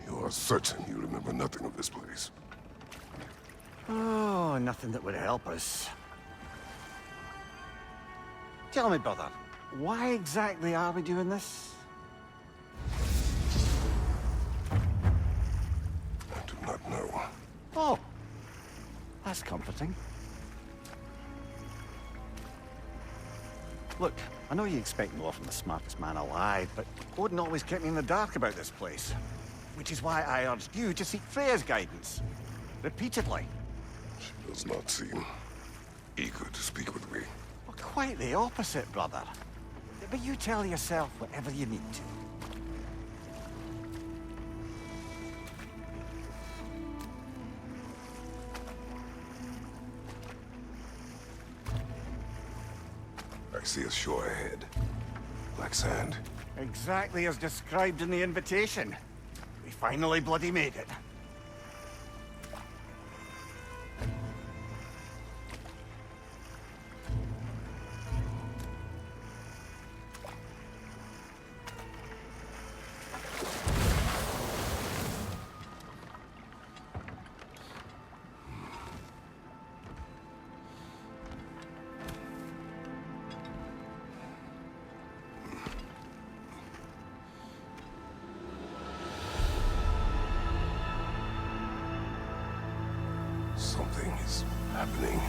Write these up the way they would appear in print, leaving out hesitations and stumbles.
You are certain you remember nothing of this place? Oh, nothing that would help us. Tell me, brother, why exactly are we doing this? I do not know. Oh, that's comforting. Look, I know you expect more from the smartest man alive, but Odin always kept me in the dark about this place. Which is why I urged you to seek Freya's guidance. Repeatedly. She does not seem eager to speak with me. Well, quite the opposite, brother. But you tell yourself whatever you need to. I see a shore ahead. Black sand. Exactly as described in the invitation. We finally bloody made it. Something is happening.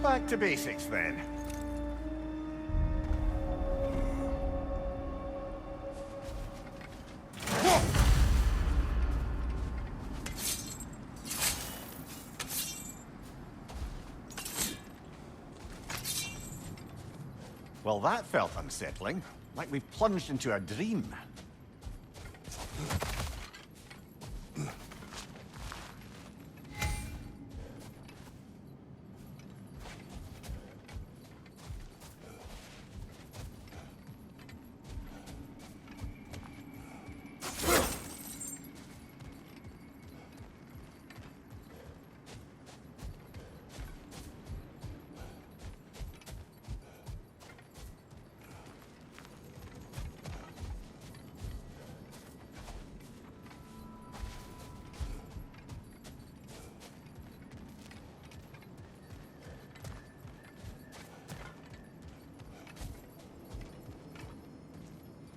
Back to basics, then. Well, that felt unsettling. Like we plunged into a dream.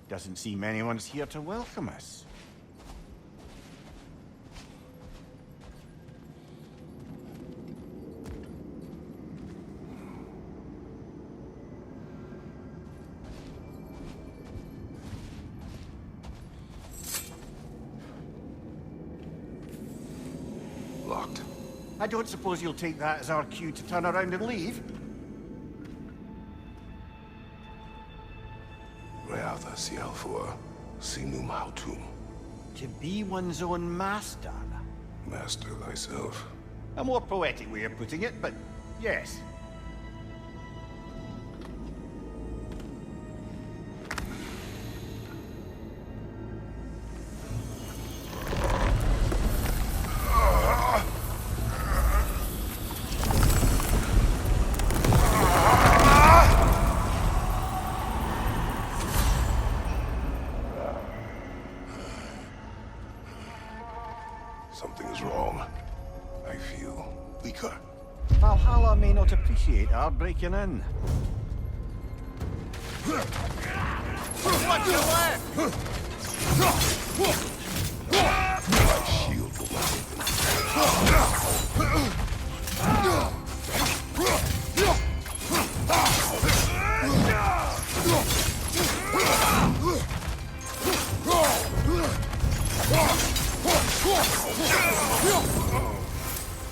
Doesn't seem anyone's here to welcome us. Locked. I don't suppose you'll take that as our cue to turn around and leave? Reatha Sialfua, Sinum Hautum. To be one's own master. Master thyself. A more poetic way of putting it, but yes. Something is wrong. I feel weaker. Valhalla may not appreciate our breaking in. What's your left? My shield will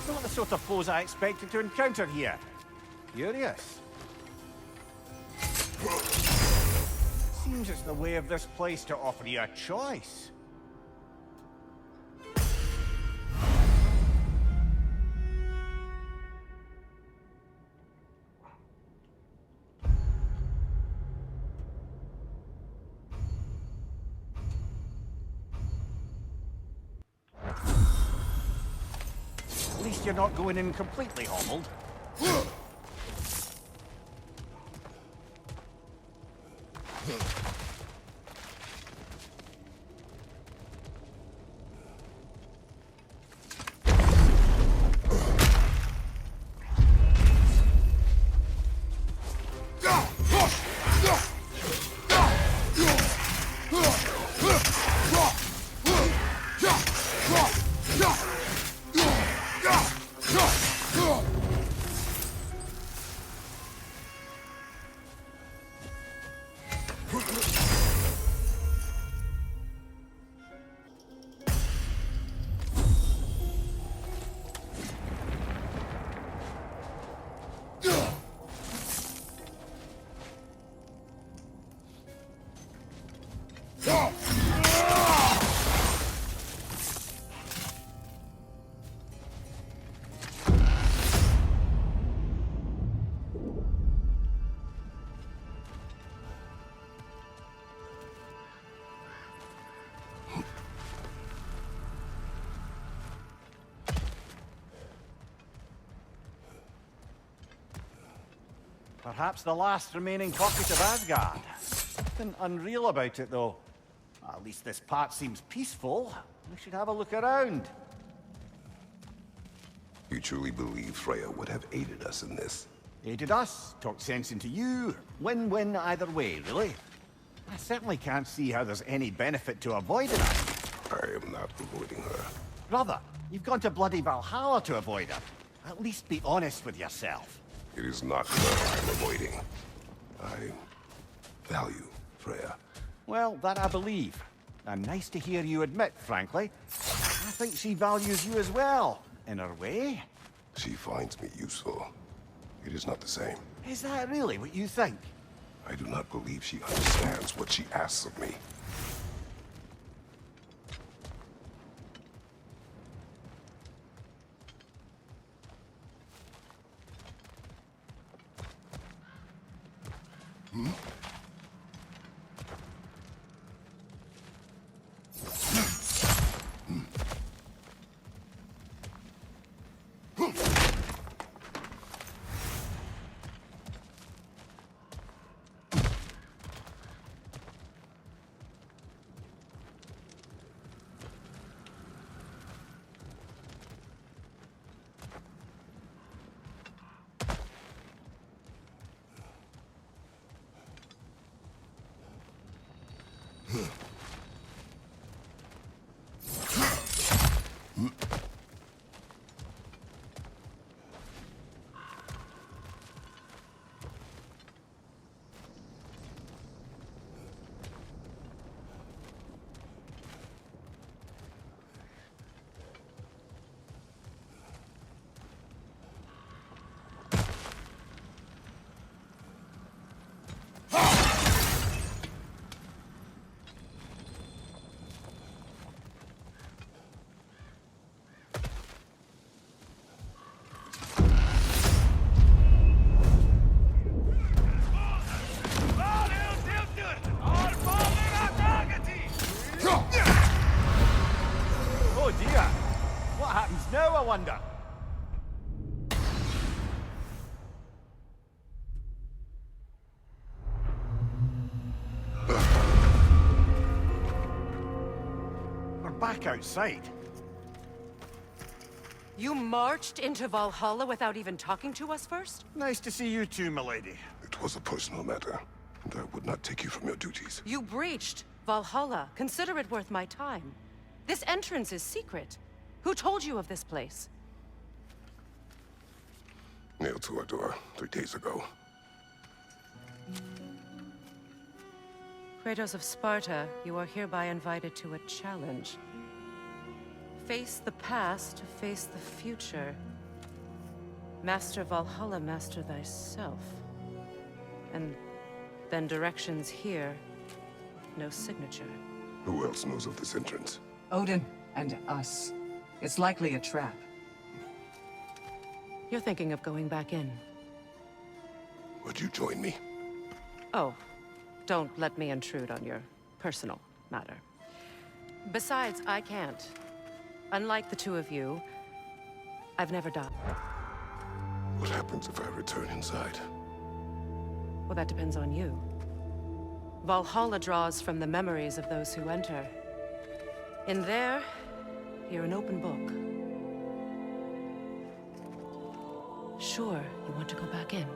Not the sort of foes I expected to encounter here. Curious. Seems it's the way of this place to offer you a choice. At least you're not going in completely hobbled. Perhaps the last remaining pocket of Asgard. Something unreal about it, though. At least this part seems peaceful. We should have a look around. You truly believe Freya would have aided us in this? Aided us, talked sense into you. Win-win either way, really. I certainly can't see how there's any benefit to avoiding her. I am not avoiding her. Brother, you've gone to bloody Valhalla to avoid her. At least be honest with yourself. It is not her I'm avoiding. I value Freya. Well, that I believe. And nice to hear you admit, frankly. I think she values you as well, in her way. She finds me useful. It is not the same. Is that really what you think? I do not believe she understands what she asks of me. Oh dear! What happens now, I wonder? We're back outside. You marched into Valhalla without even talking to us first? Nice to see you too, milady. It was a personal matter, and I would not take you from your duties. You breached Valhalla. Consider it worth my time. This entrance is secret. Who told you of this place? Nailed to our door 3 days ago. Kratos of Sparta, you are hereby invited to a challenge. Face the past to face the future. Master Valhalla, master thyself. And then directions here, no signature. Who else knows of this entrance? Odin and us. It's likely a trap. You're thinking of going back in. Would you join me? Oh, don't let me intrude on your personal matter. Besides, I can't. Unlike the two of you, I've never died. What happens if I return inside? Well, that depends on you. Valhalla draws from the memories of those who enter. In there, you're an open book. Sure, you want to go back in.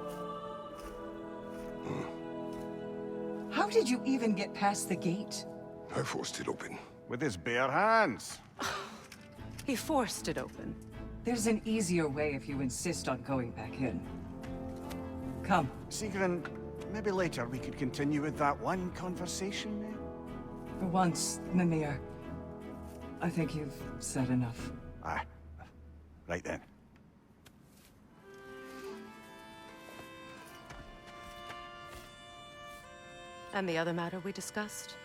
How did you even get past the gate? I forced it open. With his bare hands. He forced it open. There's an easier way if you insist on going back in. Come. Sigrun, maybe later we could continue with that one conversation, eh? For once, Mimir. I think you've said enough. Aye. Right then. And the other matter we discussed?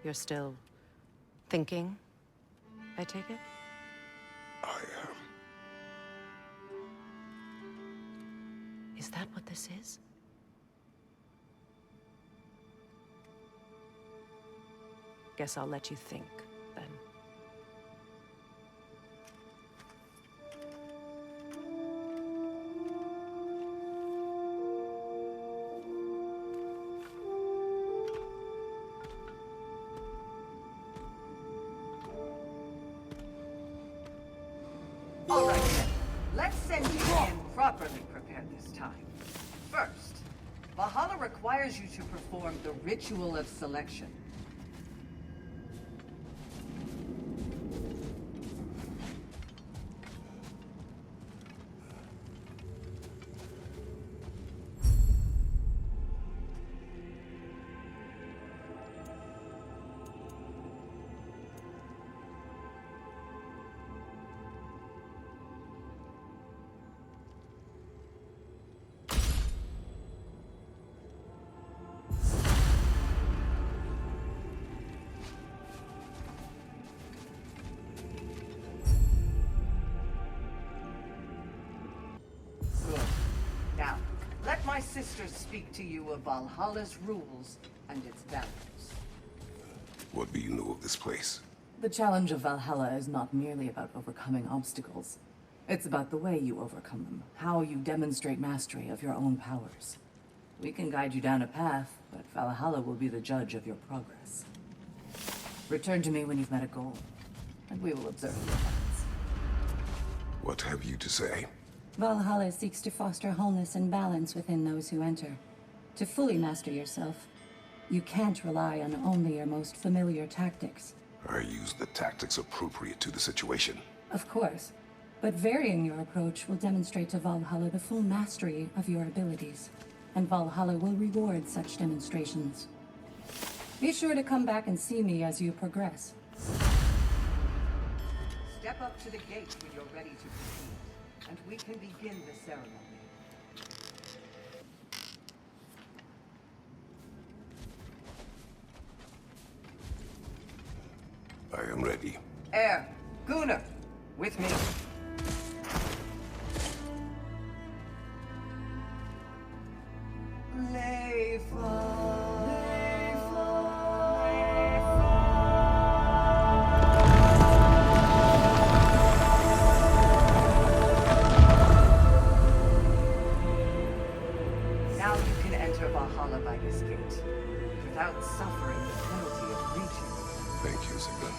You're still thinking, I take it? I am. Is that what this is? Guess I'll let you think, then. All right, then. Let's send you in properly prepared this time. First, Valhalla requires you to perform the ritual of selection. Good. Now, let my sisters speak to you of Valhalla's rules and its values. What do you know of this place? The challenge of Valhalla is not merely about overcoming obstacles. It's about the way you overcome them, how you demonstrate mastery of your own powers. We can guide you down a path, but Valhalla will be the judge of your progress. Return to me when you've met a goal, and we will observe your efforts. What have you to say? Valhalla seeks to foster wholeness and balance within those who enter. To fully master yourself, you can't rely on only your most familiar tactics. I use the tactics appropriate to the situation. Of course, but varying your approach will demonstrate to Valhalla the full mastery of your abilities, and Valhalla will reward such demonstrations. Be sure to come back and see me as you progress. Step up to the gate when you're ready to proceed, and we can begin the ceremony. I am ready. Air, Gunnar, with me. Now you can enter Valhalla by this gate, without suffering the penalty of breaching. Thank you, Sigrun.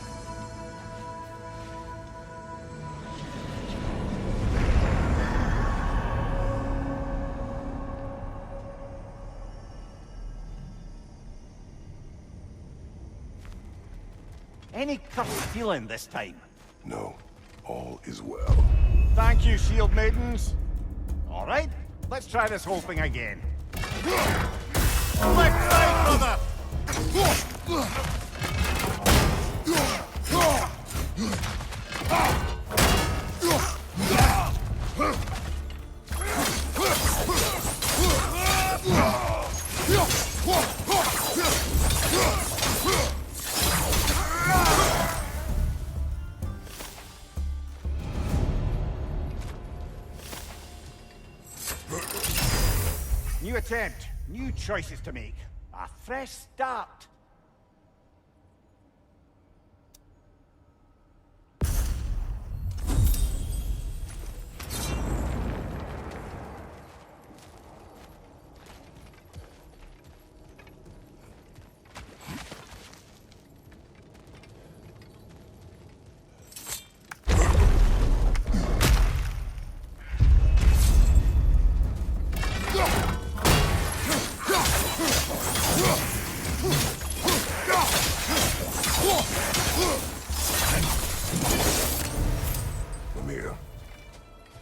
Any cursed feeling this time? No, all is well. Thank you, shield maidens. All right, let's try this whole thing again. Left side, brother! New attempt, new choices to make. A fresh start.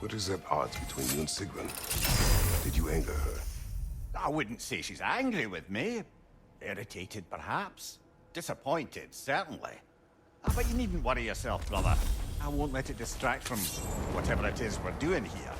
What is at odds between you and Sigrun? Did you anger her? I wouldn't say she's angry with me. Irritated, perhaps. Disappointed, certainly. But you needn't worry yourself, brother. I won't let it distract from whatever it is we're doing here.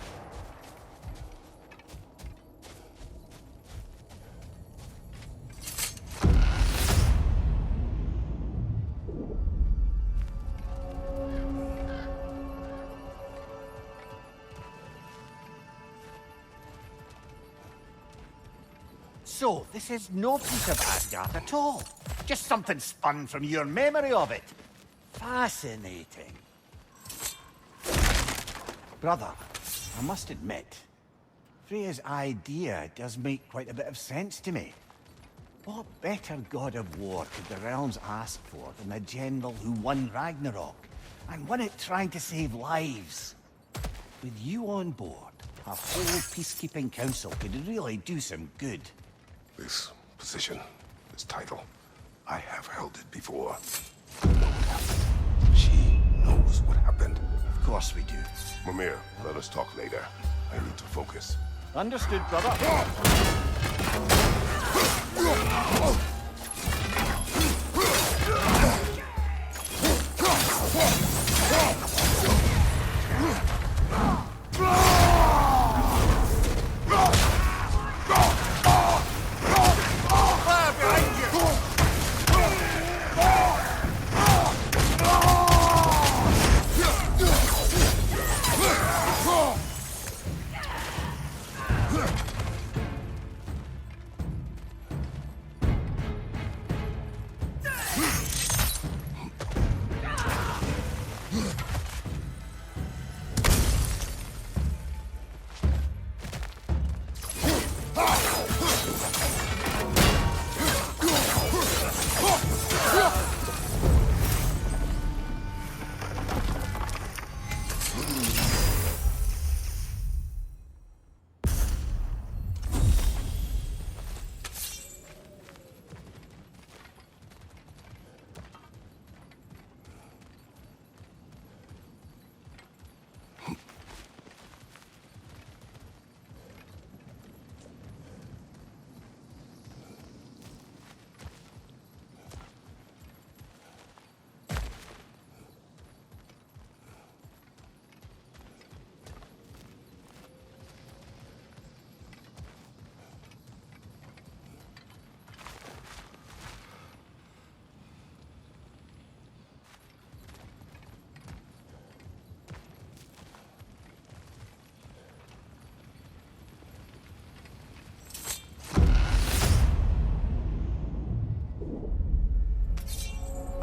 So, this is no piece of Asgard at all. Just something spun from your memory of it. Fascinating. Brother, I must admit, Freya's idea does make quite a bit of sense to me. What better god of war could the realms ask for than the general who won Ragnarok, and won it trying to save lives? With you on board, a whole peacekeeping council could really do some good. This position, this title, I have held it before. I know what happened. She knows what happened. Of course we do. Mimir, let us talk later. I need to focus. Understood, brother.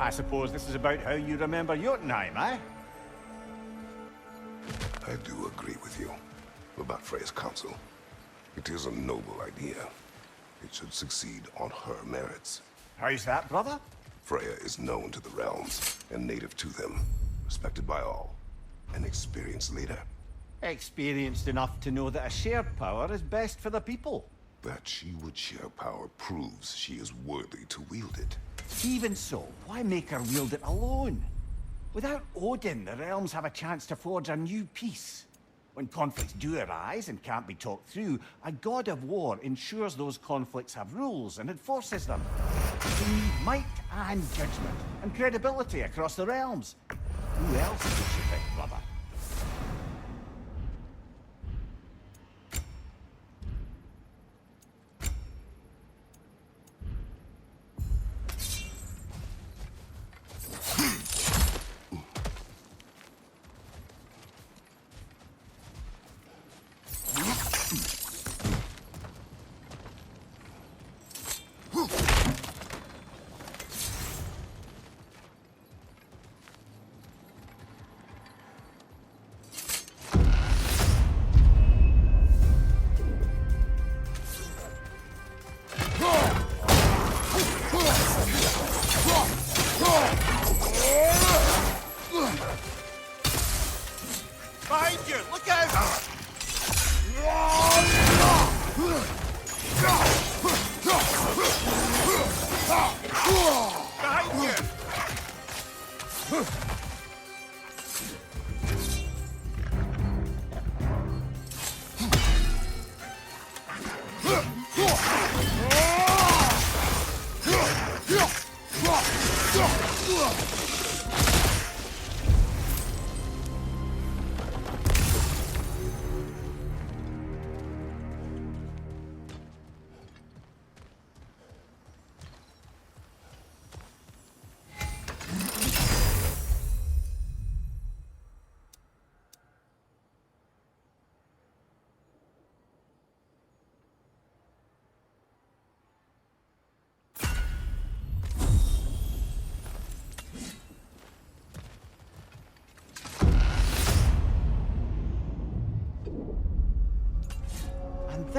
I suppose this is about how you remember Jotunheim, eh? I do agree with you about Freya's council. It is a noble idea. It should succeed on her merits. How's that, brother? Freya is known to the realms and native to them, respected by all, an experienced leader. Experienced enough to know that a shared power is best for the people. That she would share power proves she is worthy to wield it. Even so, why make her wield it alone? Without Odin, the realms have a chance to forge a new peace. When conflicts do arise and can't be talked through, a god of war ensures those conflicts have rules and enforces them. We need might and judgment, and credibility across the realms. Who else would you pick, brother? Behind you! Look out! Behind you!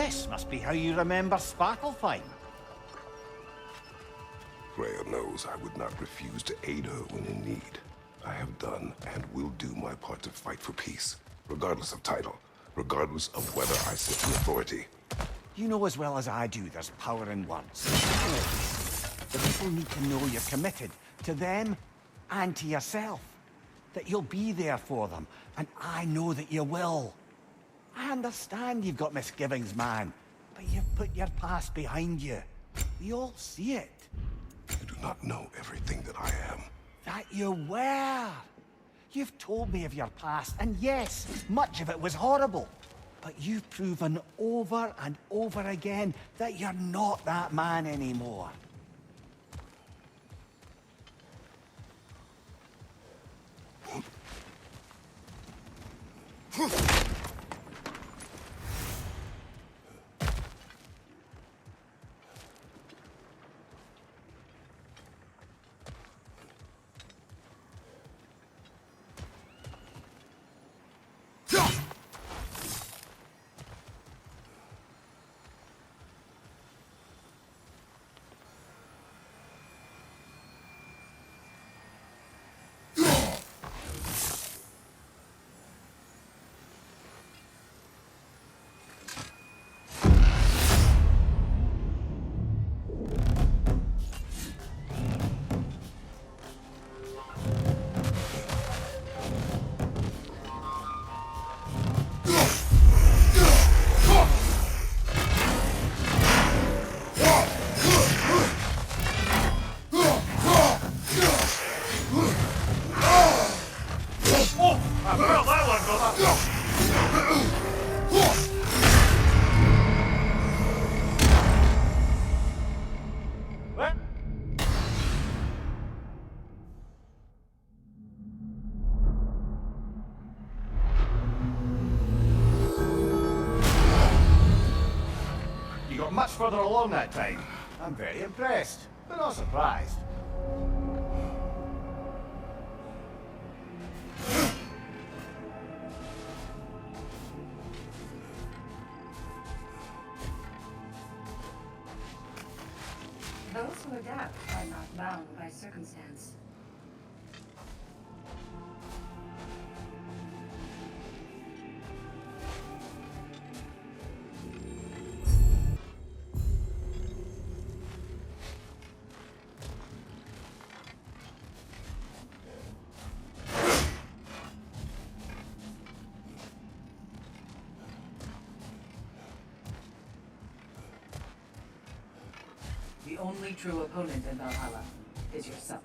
this must be how you remember Sparklefine. Freya knows I would not refuse to aid her when in need. I have done and will do my part to fight for peace, regardless of title, regardless of whether I sit in authority. You know as well as I do there's power in words. The people need to know you're committed to them and to yourself. That you'll be there for them, and I know that you will. I understand you've got misgivings, man, but you've put your past behind you. We all see it. You do not know everything that I am. That you were. You've told me of your past, and yes, much of it was horrible. But you've proven over and over again that you're not that man anymore. You got much further along that time. I'm very impressed, but not surprised. Those who adapt are not bound by circumstance. The only true opponent in Valhalla is yourself.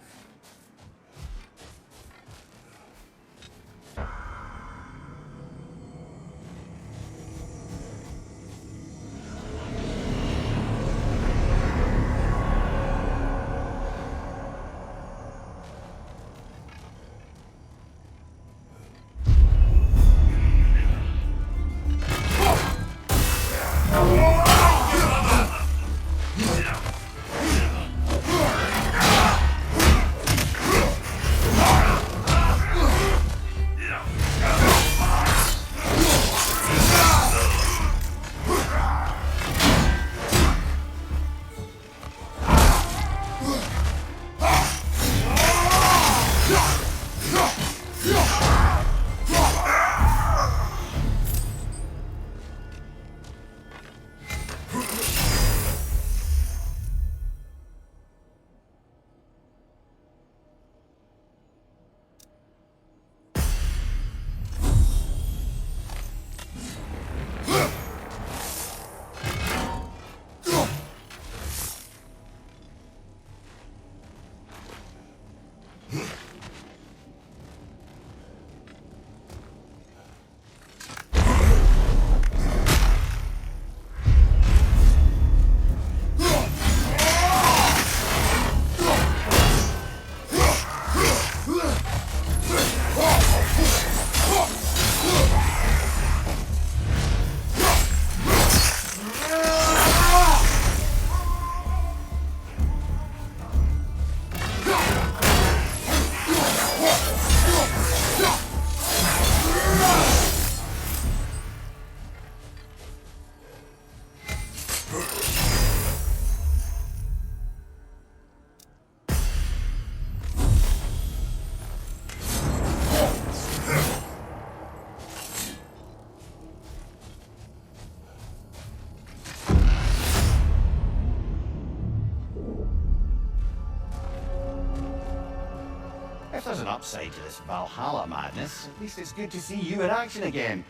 upside to this Valhalla madness, at least it's good to see you in action again.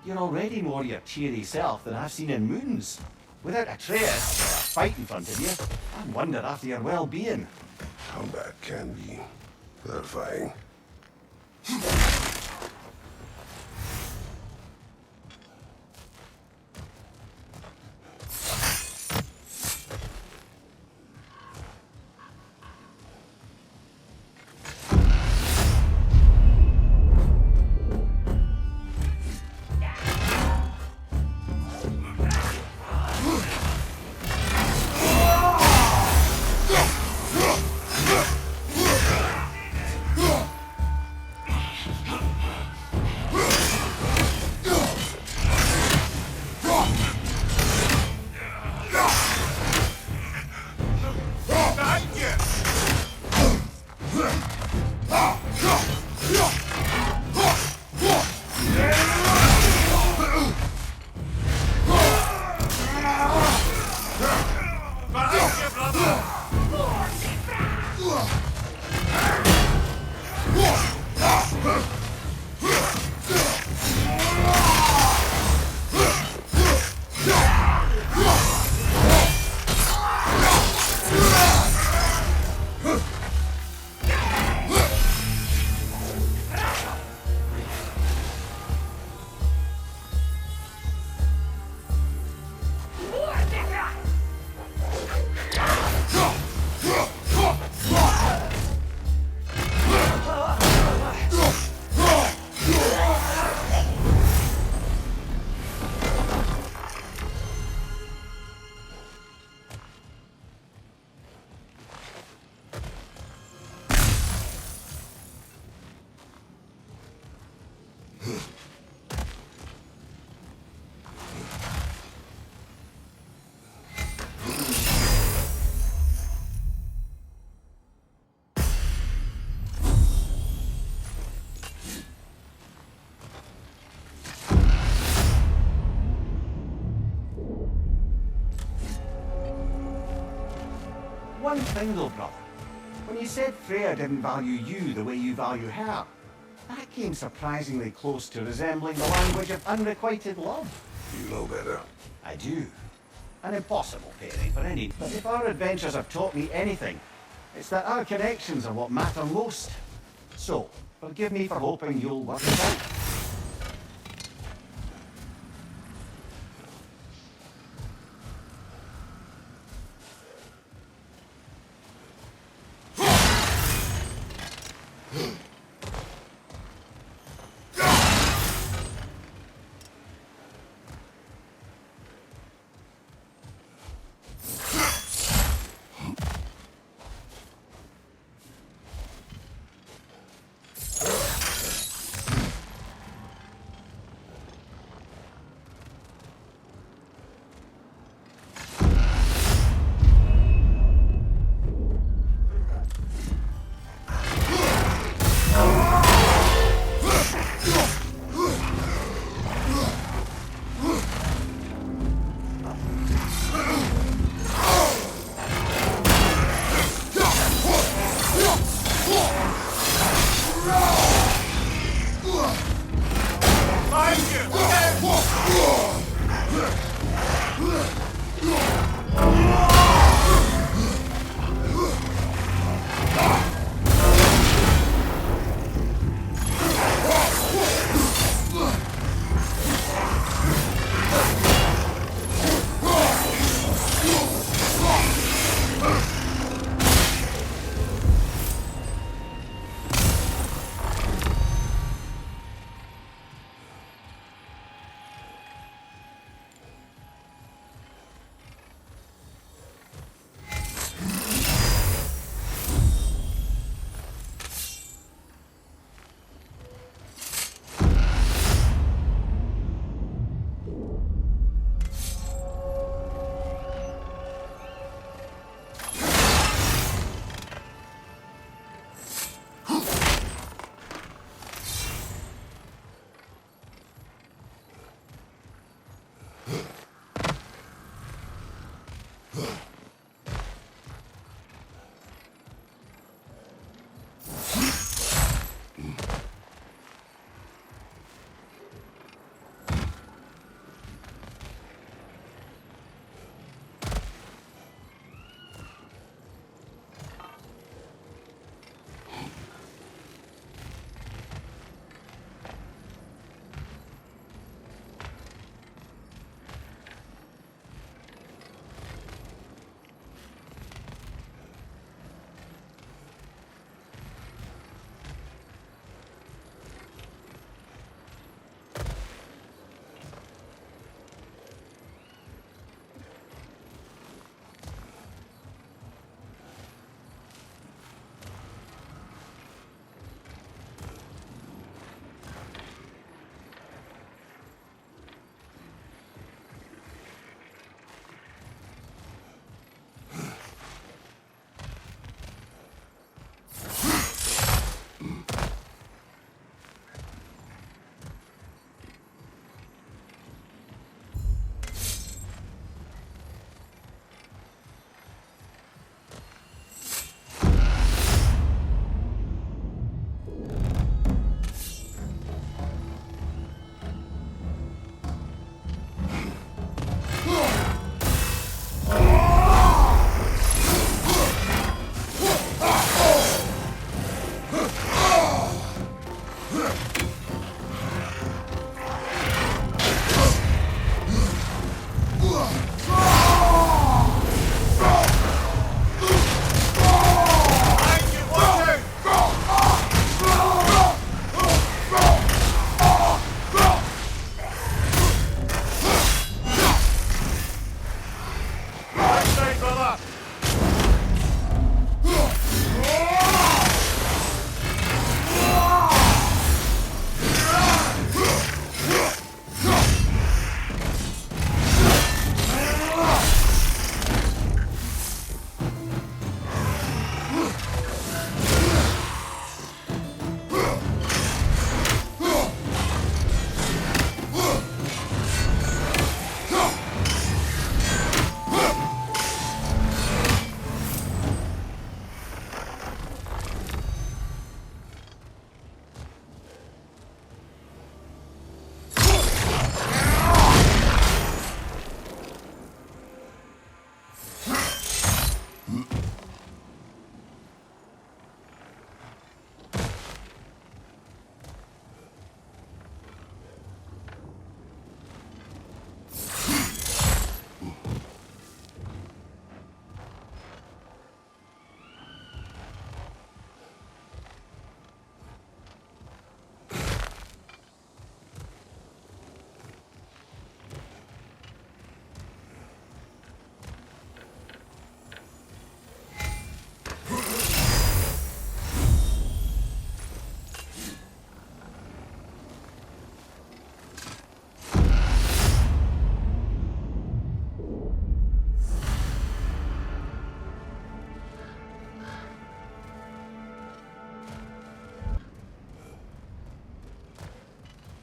You're already more your cheery self than I've seen in moons. Without Atreus or a fight in front of you, I wonder after your well-being. Combat can be clarifying. One thing though, brother. When you said Freya didn't value you the way you value her, that came surprisingly close to resembling the language of unrequited love. You know better. I do. An impossible pairing for any. But if our adventures have taught me anything, it's that our connections are what matter most. So, forgive me for hoping you'll work it out.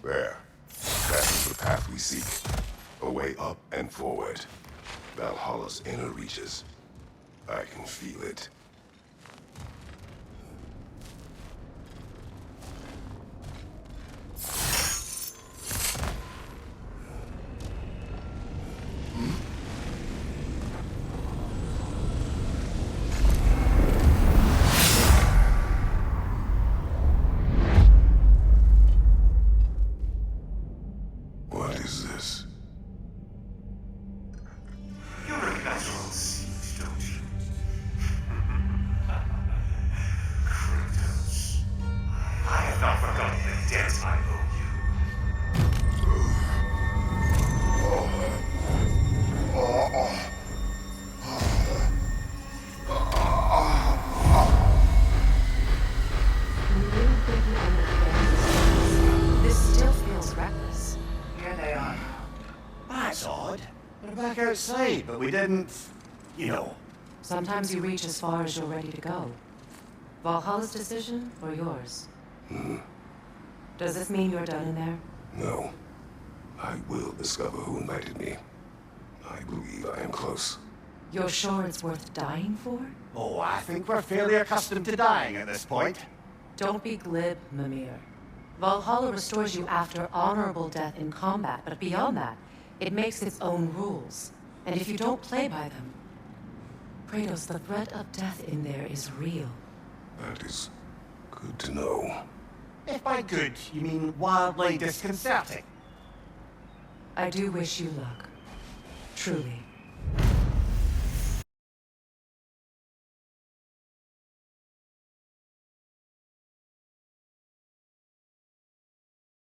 There. That is the path we seek. A way up and forward. Valhalla's inner reaches. I can feel it. What is this? You recognize your own seed, don't you? Kratos. I have not forgotten the debt I owe you. This still feels reckless. Here they are. That's odd. We're back outside, but we didn't... You know. Sometimes you reach as far as you're ready to go. Valhalla's decision or yours? Does this mean you're done in there? No. I will discover who invited me. I believe I am close. You're sure it's worth dying for? Oh, I think we're fairly accustomed to dying at this point. Don't be glib, Mimir. Valhalla restores you after honorable death in combat, but beyond that, it makes its own rules. And if you don't play by them... Kratos, the threat of death in there is real. That is good to know. If by good, you mean wildly disconcerting. I do wish you luck. Truly.